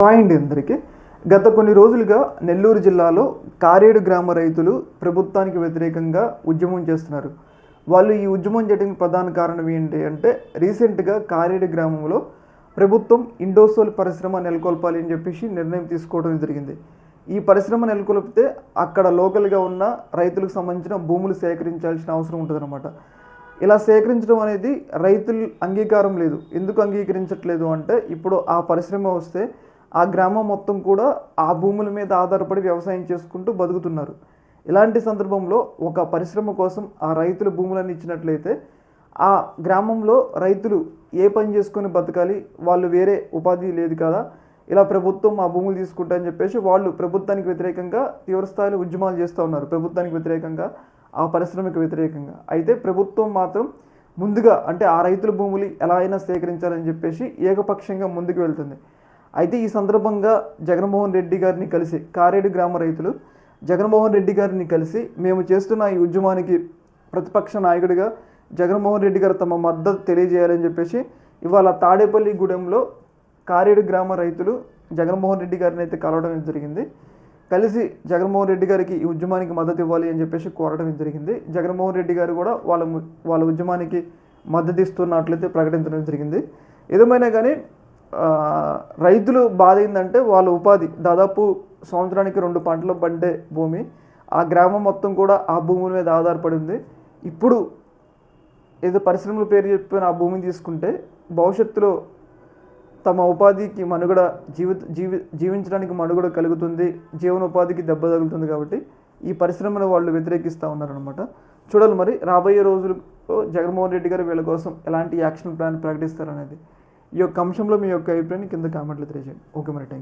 Point అందరికీ గత కొన్ని రోజులుగా నెల్లూరు జిల్లాలో కారేడు గ్రామ రైతులు ప్రభుత్వానికి వ్యతిరేకంగా ఉద్యమం చేస్తున్నారు. వాళ్ళు ఈ ఉద్యమం చేయడానికి ప్రధాన కారణం ఏంటి అంటే రీసెంట్గా కారేడు గ్రామంలో ప్రభుత్వం ఇండోసోల్ పరిశ్రమ నెలకొల్పాలి అని చెప్పేసి నిర్ణయం తీసుకోవడం జరిగింది. ఈ పరిశ్రమ నెలకొల్పితే అక్కడ లోకల్గా ఉన్న రైతులకు సంబంధించిన భూములు సేకరించాల్సిన అవసరం ఉంటుందన్నమాట. ఇలా సేకరించడం అనేది రైతులు అంగీకారం లేదు. ఎందుకు అంగీకరించట్లేదు అంటే ఇప్పుడు ఆ పరిశ్రమ వస్తే ఆ గ్రామం మొత్తం కూడా ఆ భూముల మీద ఆధారపడి వ్యవసాయం చేసుకుంటూ బతుకుతున్నారు. ఇలాంటి సందర్భంలో ఒక పరిశ్రమ కోసం ఆ రైతుల భూములను ఇచ్చినట్లయితే ఆ గ్రామంలో రైతులు ఏ పని చేసుకొని బతకాలి, వాళ్ళు వేరే ఉపాధి లేదు కదా, ఇలా ప్రభుత్వం ఆ భూములు తీసుకుంటా అని చెప్పేసి వాళ్ళు ప్రభుత్వానికి వ్యతిరేకంగా తీవ్రస్థాయిలో ఉద్యమాలు చేస్తూ ఉన్నారు. ప్రభుత్వానికి వ్యతిరేకంగా, ఆ పరిశ్రమకు వ్యతిరేకంగా. అయితే ప్రభుత్వం మాత్రం ముందుగా అంటే ఆ రైతుల భూములు ఎలా అయినా సేకరించాలని చెప్పేసి ఏకపక్షంగా ముందుకు వెళ్తుంది. అయితే ఈ సందర్భంగా జగన్మోహన్ రెడ్డి గారిని కలిసి కారేడు గ్రామ రైతులు జగన్మోహన్ రెడ్డి గారిని కలిసి మేము చేస్తున్న ఈ ఉద్యమానికి ప్రతిపక్ష నాయకుడిగా జగన్మోహన్ రెడ్డి గారు తమ మద్దతు తెలియజేయాలని చెప్పేసి ఇవాళ తాడేపల్లి గూడెంలో కారేడు గ్రామ రైతులు జగన్మోహన్ రెడ్డి గారిని అయితే కలవడం జరిగింది. కలిసి జగన్మోహన్ రెడ్డి గారికి ఈ ఉద్యమానికి మద్దతు ఇవ్వాలి అని చెప్పేసి కోరడం జరిగింది. జగన్మోహన్ రెడ్డి గారు కూడా వాళ్ళ ఉద్యమానికి మద్దతు ఇస్తున్నట్లయితే ప్రకటించడం జరిగింది. ఏదేమైనా కానీ రైతులు బాధ ఏంటంటే వాళ్ళ ఉపాధి దాదాపు సంవత్సరానికి 2 పంటలు పండే భూమి, ఆ గ్రామం మొత్తం కూడా ఆ భూముల మీద ఆధారపడి ఉంది. ఇప్పుడు ఏదో పరిశ్రమల పేరు చెప్పిన ఆ భూమిని తీసుకుంటే భవిష్యత్తులో తమ ఉపాధికి మనుగడ జీవించడానికి మనుగడ కలుగుతుంది, జీవనోపాధికి దెబ్బ తగులుతుంది. కాబట్టి ఈ పరిశ్రమను వాళ్ళు వ్యతిరేకిస్తూ ఉన్నారనమాట. చూడాలి మరి రాబోయే రోజుల్లో జగన్మోహన్ రెడ్డి గారు వీళ్ళ కోసం ఎలాంటి యాక్షన్ ప్లాన్ ప్రకటిస్తారనేది. ఈ యొక్క అంశంలో మీ యొక్క అభిప్రాయాన్ని కింద కామెంట్లు తెలియజేయండి. ఓకే మరి, థ్యాంక్ యూ.